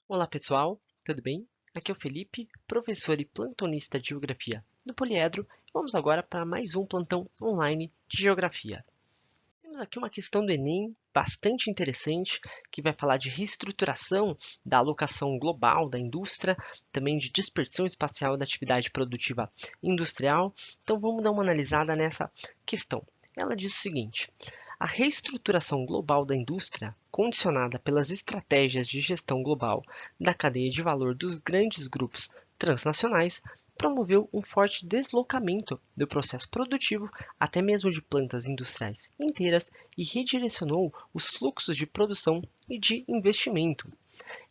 Olá pessoal, tudo bem? Aqui é o Felipe, professor e plantonista de Geografia do Poliedro. Vamos agora para mais um plantão online de Geografia. Temos aqui uma questão do Enem bastante interessante, que vai falar de reestruturação da alocação global da indústria, também de dispersão espacial da atividade produtiva industrial. Então vamos dar uma analisada nessa questão. Ela diz o seguinte: a reestruturação global da indústria, condicionada pelas estratégias de gestão global da cadeia de valor dos grandes grupos transnacionais, promoveu um forte deslocamento do processo produtivo, até mesmo de plantas industriais inteiras, e redirecionou os fluxos de produção e de investimento.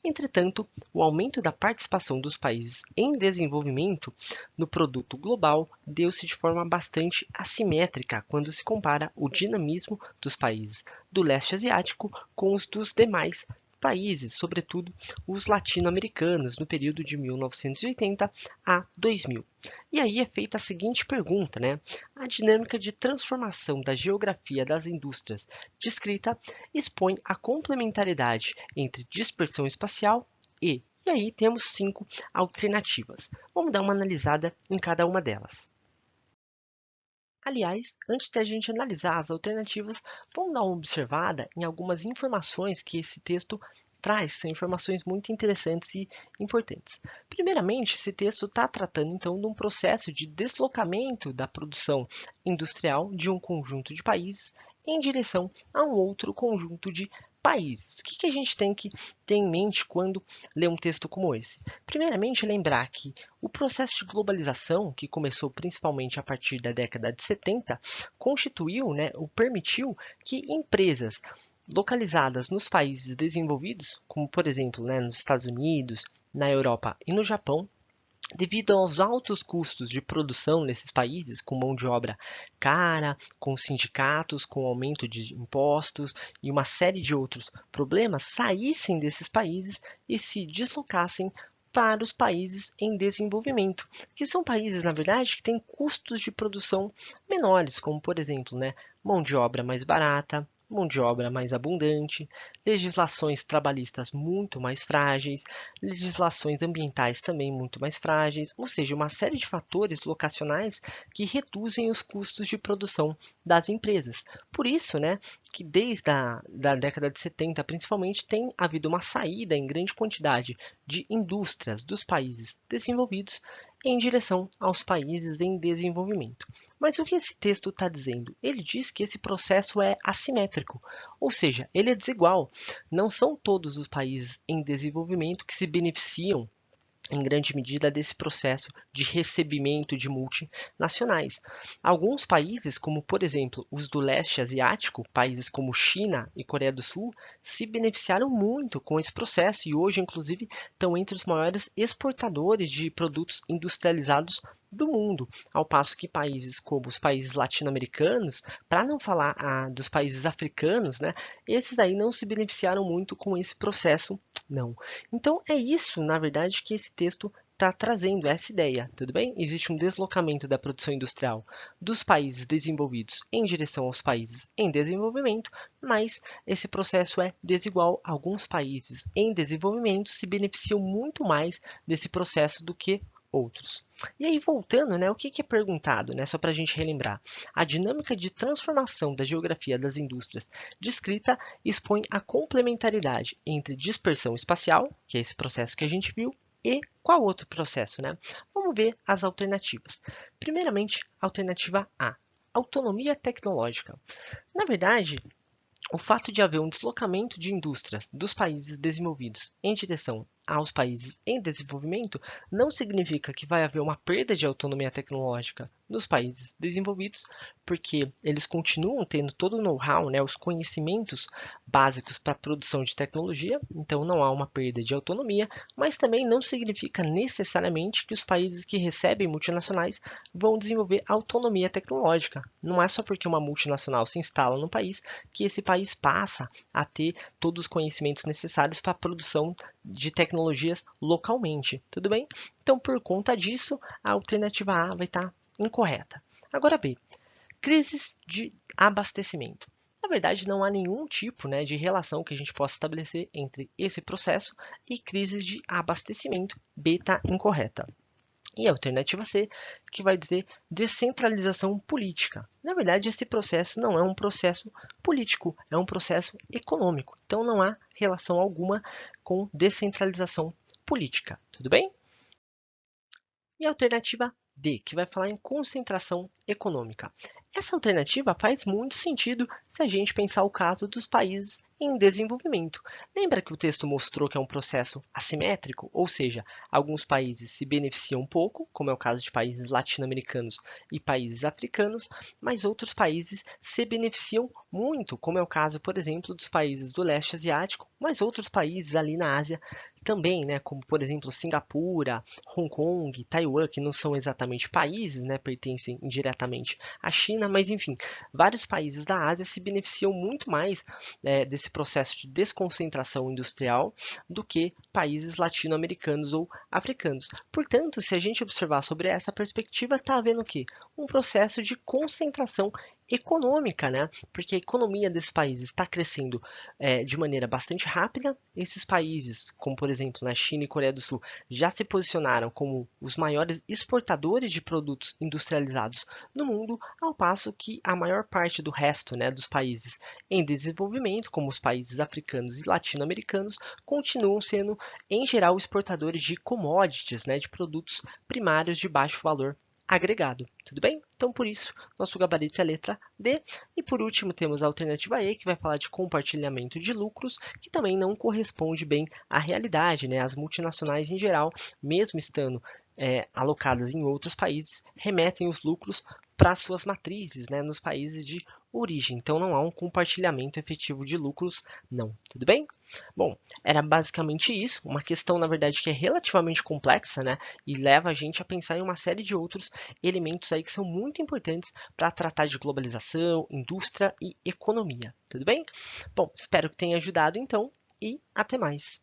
Entretanto, o aumento da participação dos países em desenvolvimento no produto global deu-se de forma bastante assimétrica quando se compara o dinamismo dos países do leste asiático com os dos demais países, sobretudo os latino-americanos, no período de 1980 a 2000. E aí é feita a seguinte pergunta, né? A dinâmica de transformação da geografia das indústrias descrita expõe a complementaridade entre dispersão espacial e aí temos 5 alternativas. Vamos dar uma analisada em cada uma delas. Aliás, antes de a gente analisar as alternativas, vamos dar uma observada em algumas informações que esse texto traz, são informações muito interessantes e importantes. Primeiramente, esse texto está tratando então de um processo de deslocamento da produção industrial de um conjunto de países em direção a um outro conjunto de países. O que a gente tem que ter em mente quando lê um texto como esse? Primeiramente, lembrar que o processo de globalização, que começou principalmente a partir da década de 70, constituiu, ou permitiu que empresas localizadas nos países desenvolvidos, como por exemplo, nos Estados Unidos, na Europa e no Japão, devido aos altos custos de produção nesses países, com mão de obra cara, com sindicatos, com aumento de impostos e uma série de outros problemas, saíssem desses países e se deslocassem para os países em desenvolvimento, que são países, na verdade, que têm custos de produção menores, como, por exemplo, mão de obra mais barata, mão de obra mais abundante, legislações trabalhistas muito mais frágeis, legislações ambientais também muito mais frágeis, ou seja, uma série de fatores locacionais que reduzem os custos de produção das empresas. Por isso, que desde a da década de 70, principalmente, tem havido uma saída em grande quantidade de indústrias dos países desenvolvidos em direção aos países em desenvolvimento. Mas o que esse texto está dizendo? Ele diz que esse processo é assimétrico, ou seja, ele é desigual. Não são todos os países em desenvolvimento que se beneficiam em grande medida desse processo de recebimento de multinacionais. Alguns países, como por exemplo os do leste asiático, países como China e Coreia do Sul, se beneficiaram muito com esse processo e hoje, inclusive, estão entre os maiores exportadores de produtos industrializados do mundo, ao passo que países como os países latino-americanos, para não falar dos países africanos, esses aí não se beneficiaram muito com esse processo, não. Então é isso, na verdade, que esse texto está trazendo, essa ideia, tudo bem? Existe um deslocamento da produção industrial dos países desenvolvidos em direção aos países em desenvolvimento, mas esse processo é desigual. Alguns países em desenvolvimento se beneficiam muito mais desse processo do que outros. E aí, voltando, o que é perguntado, só para a gente relembrar? A dinâmica de transformação da geografia das indústrias descrita expõe a complementaridade entre dispersão espacial, que é esse processo que a gente viu, e qual outro processo, Vamos ver as alternativas. Primeiramente, alternativa A, autonomia tecnológica. Na verdade, o fato de haver um deslocamento de indústrias dos países desenvolvidos em direção aos países em desenvolvimento não significa que vai haver uma perda de autonomia tecnológica nos países desenvolvidos, porque eles continuam tendo todo o know-how, os conhecimentos básicos para a produção de tecnologia, então não há uma perda de autonomia, mas também não significa necessariamente que os países que recebem multinacionais vão desenvolver autonomia tecnológica. Não é só porque uma multinacional se instala no país que esse país passa a ter todos os conhecimentos necessários para a produção de tecnologias localmente, tudo bem? Então, por conta disso, a alternativa A vai estar incorreta. Agora B, crises de abastecimento. Na verdade, não há nenhum tipo, né, de relação que a gente possa estabelecer entre esse processo e crises de abastecimento. B está incorreta. E a alternativa C, que vai dizer descentralização política. Na verdade, esse processo não é um processo político, é um processo econômico. Então, não há relação alguma com descentralização política. Tudo bem? E a alternativa D, que vai falar em concentração econômica. Essa alternativa faz muito sentido se a gente pensar o caso dos países em desenvolvimento. Lembra que o texto mostrou que é um processo assimétrico, ou seja, alguns países se beneficiam um pouco, como é o caso de países latino-americanos e países africanos, mas outros países se beneficiam muito, como é o caso, por exemplo, dos países do leste asiático, mas outros países ali na Ásia também, né, como por exemplo Singapura, Hong Kong, Taiwan, que não são exatamente países, né, pertencem indiretamente à China, mas enfim, vários países da Ásia se beneficiam muito mais desse processo de desconcentração industrial do que países latino-americanos ou africanos. Portanto, se a gente observar sobre essa perspectiva, está havendo o quê? Um processo de concentração econômica, né? Porque a economia desses países está crescendo de maneira bastante rápida. Esses países, como por exemplo na China e Coreia do Sul, já se posicionaram como os maiores exportadores de produtos industrializados no mundo, ao passo que a maior parte do resto, né, dos países em desenvolvimento, como os países africanos e latino-americanos, continuam sendo, em geral, exportadores de commodities, né, de produtos primários de baixo valor agregado. Tudo bem? Então, por isso, nosso gabarito é a letra D. E por último, temos a alternativa E, que vai falar de compartilhamento de lucros, que também não corresponde bem à realidade, né? As multinacionais, em geral, mesmo estando alocadas em outros países, remetem os lucros para suas matrizes, né, nos países de origem. Então, não há um compartilhamento efetivo de lucros, não. Tudo bem? Bom, era basicamente isso. Uma questão, na verdade, que é relativamente complexa, né, e leva a gente a pensar em uma série de outros elementos aí que são muito importantes para tratar de globalização, indústria e economia. Tudo bem? Bom, espero que tenha ajudado então e até mais.